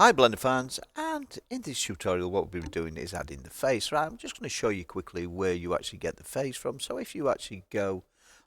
Hi Blender fans, and in this tutorial what we'll be doing is adding the face. Right, I'm just going to show you quickly where you actually get the face from. So if you actually go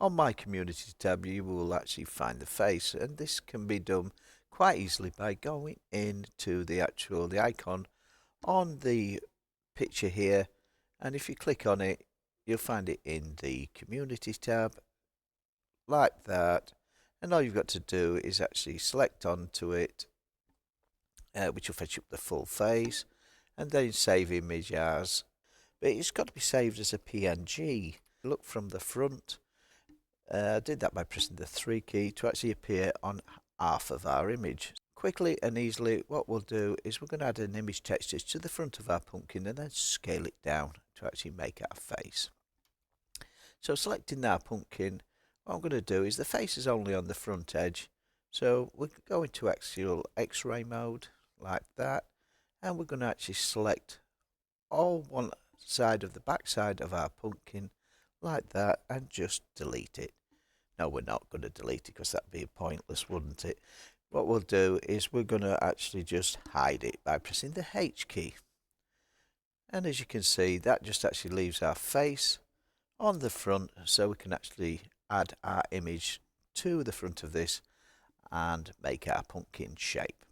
on my community tab, you will actually find the face, and this can be done quite easily by going into the icon on the picture here, and if you click on it you'll find it in the community tab like that, and all you've got to do is actually select onto it, which will fetch up the full face, and then save image as, but it's got to be saved as a PNG. Look from the front. I did that by pressing the 3 key to actually appear on half of our image. Quickly and easily, what we'll do is we're going to add an image texture to the front of our pumpkin and then scale it down to actually make our face. So selecting our pumpkin, what I'm going to do is the face is only on the front edge, so we're going to actual X-ray mode like that, and we're going to actually select all one side of the back side of our pumpkin like that and just delete it. No, we're not going to delete it because that'd be pointless, wouldn't it? What we'll do is we're going to actually just hide it by pressing the H key. And as you can see, that just actually leaves our face on the front, so we can actually add our image to the front of this and make our pumpkin shape.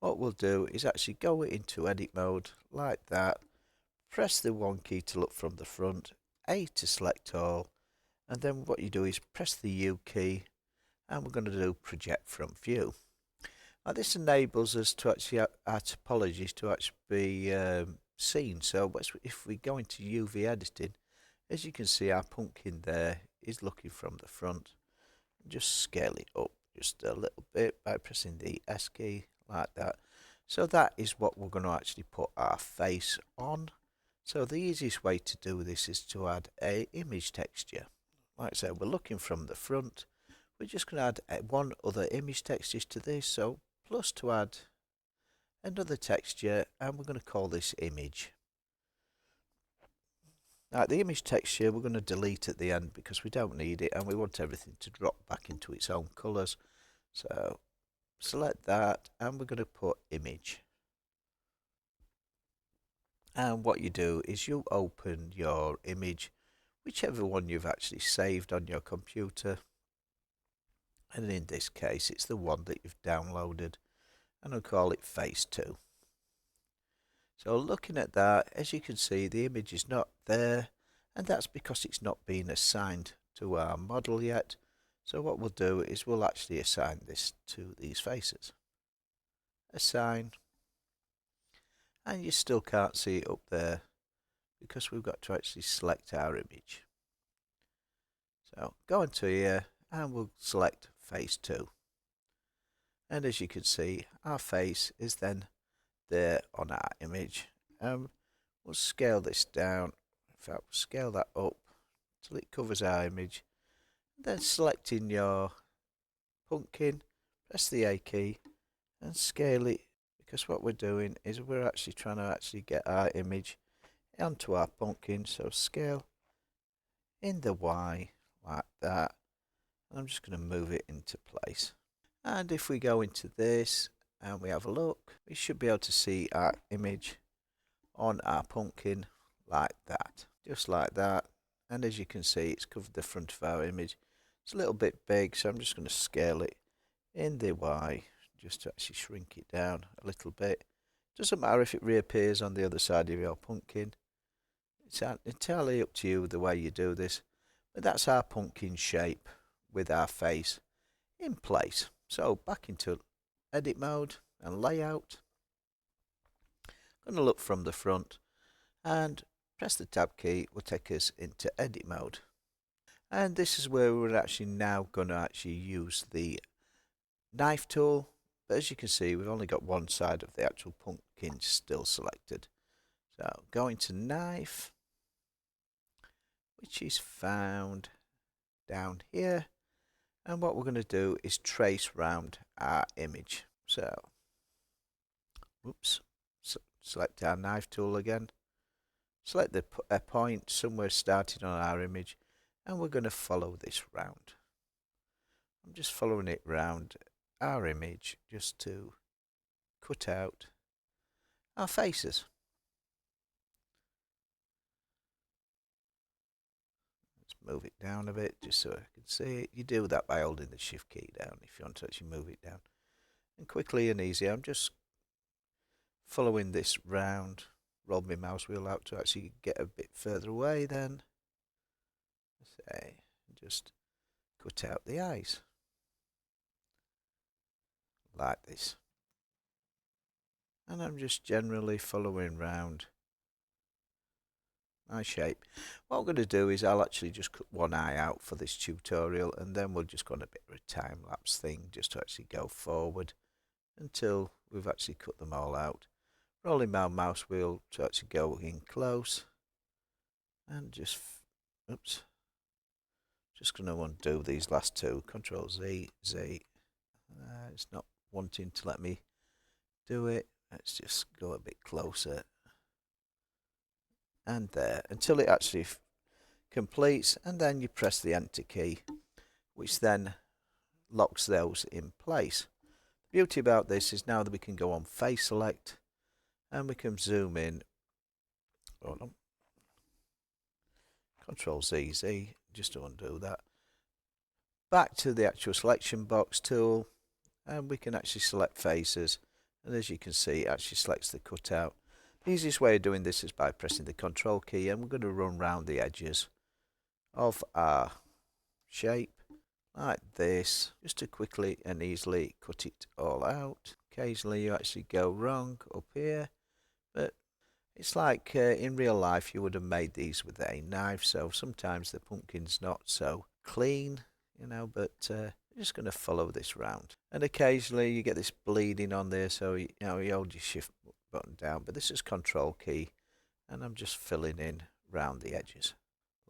What we'll do is actually go into edit mode like that, press the 1 key to look from the front, A to select all, and then what you do is press the U key, and we're going to do project from view. Now this enables us to actually our topologies to actually be seen. So if we go into UV editing, as you can see, our pumpkin there is looking from the front. Just scale it up just a little bit by pressing the S key like that. So that is what we're going to actually put our face on. So the easiest way to do this is to add a image texture. Like I said, we're looking from the front. We're just going to add one other image texture to this. So plus to add another texture, and we're going to call this image. Now the image texture we're going to delete at the end because we don't need it and we want everything to drop back into its own colours. So select that and we're going to put image. And what you do is you open your image, whichever one you've actually saved on your computer. And in this case it's the one that you've downloaded, and I'll call it face 2. So looking at that, as you can see, the image is not there, and that's because it's not been assigned to our model yet. So what we'll do is we'll actually assign this to these faces. Assign, and you still can't see it up there because we've got to actually select our image. So go into here and we'll select face 2. And as you can see, our face is then there on our image. We'll scale this down. In fact, we'll scale that up till it covers our image. Then selecting your pumpkin, press the A key and scale it, because what we're doing is we're actually trying to actually get our image onto our pumpkin. So scale in the Y like that, and I'm just going to move it into place. And if we go into this and we have a look, we should be able to see our image on our pumpkin like that, just like that. And as you can see, it's covered the front of our image. It's a little bit big, so I'm just going to scale it in the Y just to actually shrink it down a little bit. Doesn't matter if it reappears on the other side of your pumpkin. It's entirely up to you the way you do this. But that's our pumpkin shape with our face in place. So back into edit mode and layout. Going to look from the front and press the tab key will take us into edit mode. And this is where we're actually now going to actually use the knife tool. But as you can see, we've only got one side of the actual pumpkin still selected. So going to knife, which is found down here. And what we're going to do is trace round our image. So, select our knife tool again. Select a point somewhere starting on our image, and we're going to follow this round. I'm just following it round our image just to cut out our faces. Let's move it down a bit just so I can see it. You do that by holding the shift key down if you want to actually move it down. And quickly and easy, I'm just following this round, roll my mouse wheel out to actually get a bit further away then. Say, just cut out the eyes. Like this. And I'm just generally following round my shape. What I'm going to do is I'll actually just cut one eye out for this tutorial, and then we'll just go on a bit of a time lapse thing just to actually go forward until we've actually cut them all out. Rolling my mouse wheel to actually go in close, and just oops, just going to undo these last two. Control Z, Z. It's not wanting to let me do it. Let's just go a bit closer. And there, until it actually completes, and then you press the enter key, which then locks those in place. The beauty about this is now that we can go on face select, and we can zoom in. Hold on. Control Z, Z, just to undo that. Back to the actual selection box tool, and we can actually select faces, and as you can see it actually selects the cutout. The easiest way of doing this is by pressing the control key, and we're going to run round the edges of our shape like this, just to quickly and easily cut it all out. Occasionally you actually go wrong up here, but it's like in real life you would have made these with a knife, so sometimes the pumpkin's not so clean, you know, but I'm just going to follow this round. And occasionally you get this bleeding on there, so you hold your shift button down, but this is control key, and I'm just filling in round the edges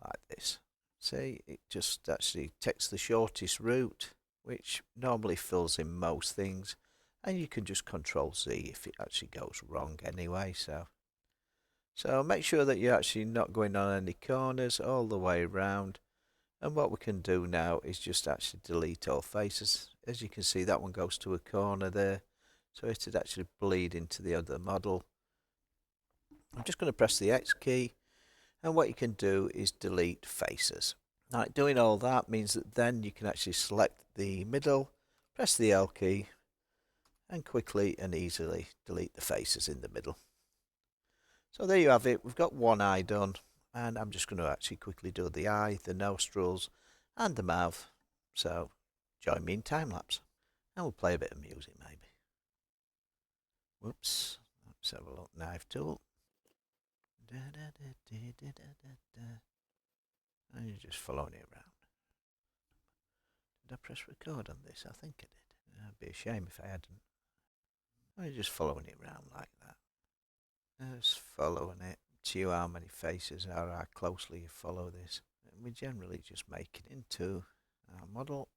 like this. See, it just actually takes the shortest route, which normally fills in most things, and you can just control Z if it actually goes wrong anyway. So make sure that you're actually not going on any corners all the way around. And what we can do now is just actually delete all faces. As you can see, that one goes to a corner there, so it would actually bleed into the other model. I'm just going to press the X key, and what you can do is delete faces. Now, doing all that means that then you can actually select the middle, press the L key, and quickly and easily delete the faces in the middle. So there you have it. We've got one eye done, and I'm just going to actually quickly do the eye, the nostrils, and the mouth. So join me in time lapse, and we'll play a bit of music maybe. Whoops. Let's have a look. Knife tool. And you're just following it around. Did I press record on this? I think I did. It'd be a shame if I hadn't. And you're just following it around like that. Just following it. See how many faces are, how closely you follow this. And we generally just make it into our model.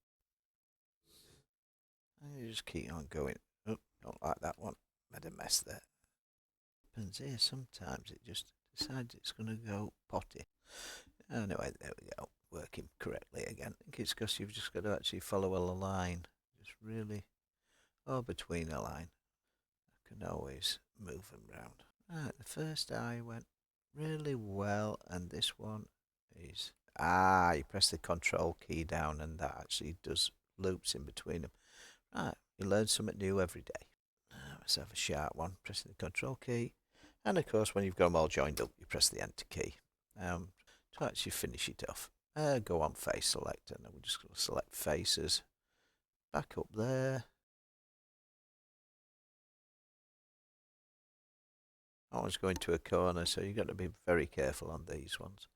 And you just keep on going. Oh, don't like that one. Made a mess there. Happens here sometimes it just decides it's going to go potty. Anyway, there we go. Working correctly again. I think it's because you've just got to actually follow a line. Just really, or between a line. I can always move them round. Right, the first eye went really well, and this one is you press the control key down, and that actually does loops in between them. Right, you learn something new every day. Let's have a sharp one. Pressing the control key, and of course, when you've got them all joined up, you press the enter key to actually finish it off. Go on face select, and we're just going to select faces. Back up there. Always going to a corner, so you've got to be very careful on these ones.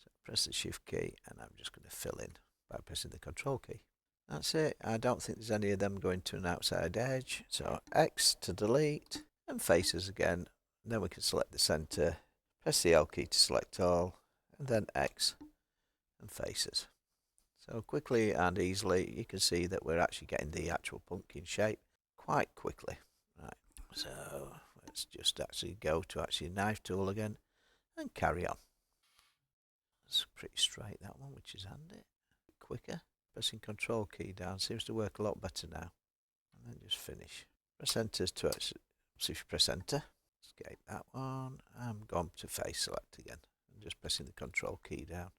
So press the shift key, and I'm just going to fill in by pressing the control key. That's it. I don't think there's any of them going to an outside edge. So X to delete, and faces again. And then we can select the center, press the L key to select all, and then X and faces. So quickly and easily you can see that we're actually getting the actual pumpkin shape quite quickly. Right, so let's just actually go to actually knife tool again and carry on. It's pretty straight, that one, which is handy. Quicker. Pressing control key down seems to work a lot better now. And then just finish. Press enter to actually, see if you press enter. Escape that one. I'm going to face select again. I'm just pressing the control key down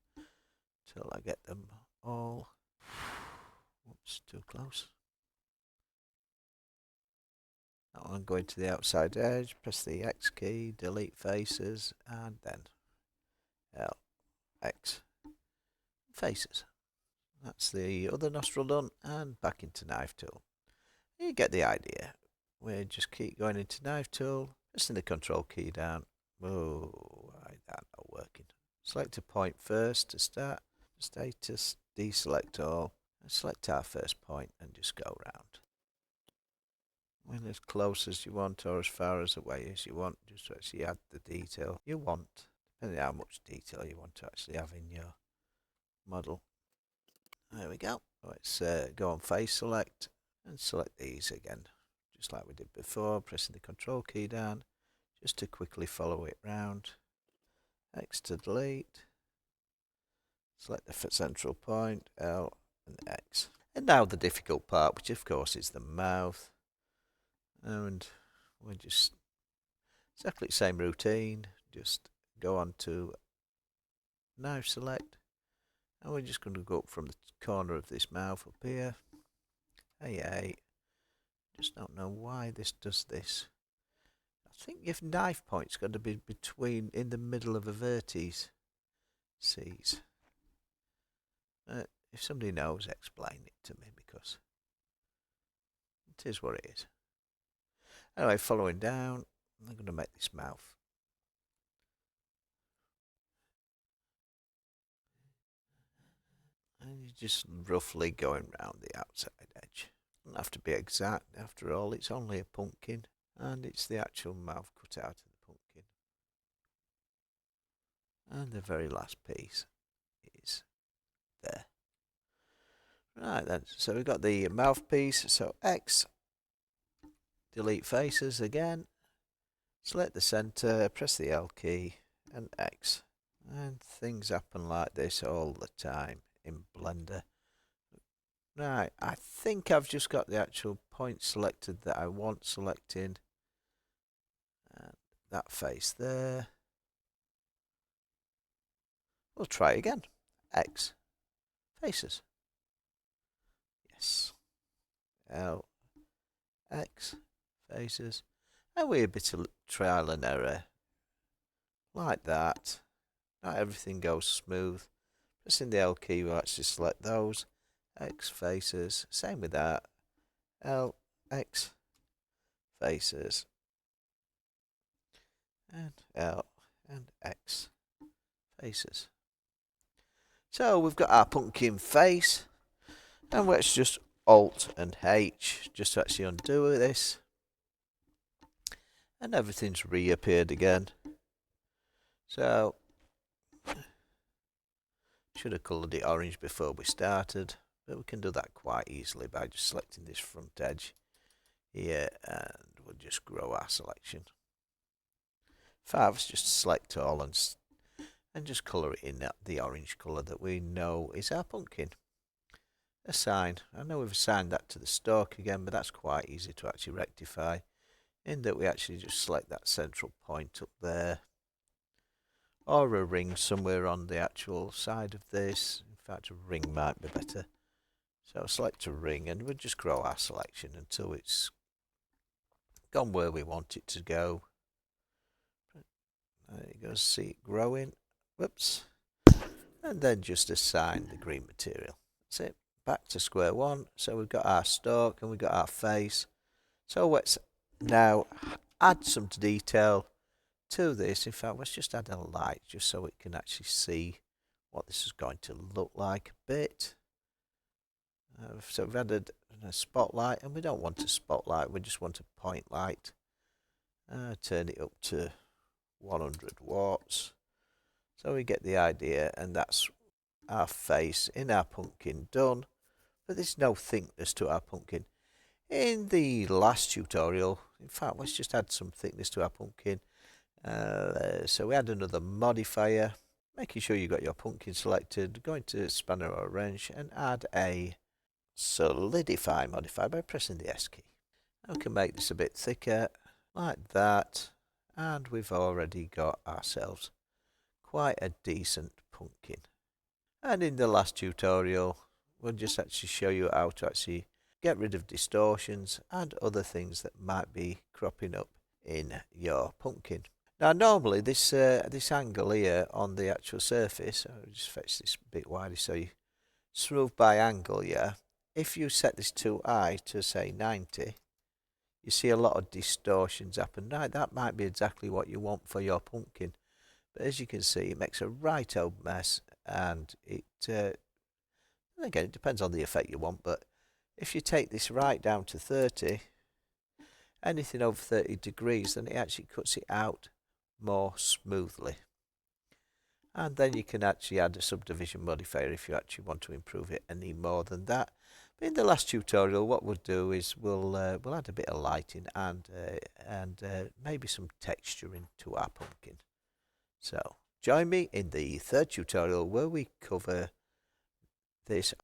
till I get them all. Whoops, too close. That one going to the outside edge. Press the X key, delete faces, and then L, X, faces. That's the other nostril done, and back into knife tool. You get the idea. We just keep going into knife tool, pressing the control key down. Oh, that's not working. Select a point first to start. Status, deselect all, and select our first point and just go round. When as close as you want or as far as away as you want, just to actually add the detail you want, depending on how much detail you want to actually have in your model. There we go. Let's go on face select and select these again, just like we did before, pressing the control key down just to quickly follow it round. X to delete. Select the central point, L and X. And now the difficult part, which of course is the mouth. And we'll just exactly the same routine, just go on to knife select, and we're just going to go up from the corner of this mouth up here. Hey, just don't know why this does this. I think your knife point's got to be between, in the middle of a vertex. C's. If somebody knows, explain it to me, because it is what it is. Anyway, following down, I'm going to make this mouth. And you're just roughly going round the outside edge. Doesn't have to be exact, after all, it's only a pumpkin, and it's the actual mouth cut out of the pumpkin. And the very last piece is there. Right then, so we've got the mouthpiece, so X, delete faces again, select the centre, press the L key, and X. And things happen like this all the time in Blender. Right, I think I've just got the actual point selected that I want selecting. And that face there. We'll try again. X, faces. Yes. L, X, faces. And we a bit of trial and error. Like that. Not everything goes smooth. Pressing the L key will actually select those. X, faces. Same with that. L, X, faces. And L and X, faces. So we've got our pumpkin face. And let's just Alt and H just to actually undo this. And everything's reappeared again. So, should have coloured it orange before we started, but we can do that quite easily by just selecting this front edge here, and we'll just grow our selection. Let's just select all and just colour it in the orange colour that we know is our pumpkin. Assign. I know we've assigned that to the stalk again, but that's quite easy to actually rectify, in that we actually just select that central point up there, or a ring somewhere on the actual side of this. In fact, a ring might be better. So select a ring, and we'll just grow our selection until it's gone where we want it to go. There you go, see it growing. Whoops. And then just assign the green material. That's it. Back to square one. So we've got our stalk and we've got our face. So let's now add some detail to this. In fact, let's just add a light just so it can actually see what this is going to look like a bit. So we've added a spotlight, and we don't want a spotlight, we just want a point light. Turn it up to 100 watts. So we get the idea, and that's our face in our pumpkin done. But there's no thickness to our pumpkin. In the last tutorial, in fact, let's just add some thickness to our pumpkin. So we add another modifier, making sure you got your pumpkin selected, go into spanner or wrench and add a solidify modifier by pressing the S key. We can make this a bit thicker, like that, and we've already got ourselves quite a decent pumpkin. And in the last tutorial, we'll just actually show you how to actually get rid of distortions and other things that might be cropping up in your pumpkin. Now normally this angle here on the actual surface, I'll just fetch this a bit wider so you smooth by angle, yeah. If you set this too high to say 90, you see a lot of distortions happen. Now that might be exactly what you want for your pumpkin. But as you can see, it makes a right old mess, and again, it depends on the effect you want, but if you take this right down to 30, anything over 30 degrees, then it actually cuts it out more smoothly. And then you can actually add a subdivision modifier if you actually want to improve it any more than that. But in the last tutorial, what we'll do is we'll add a bit of lighting and maybe some texturing to our pumpkin. So join me in the third tutorial where we cover this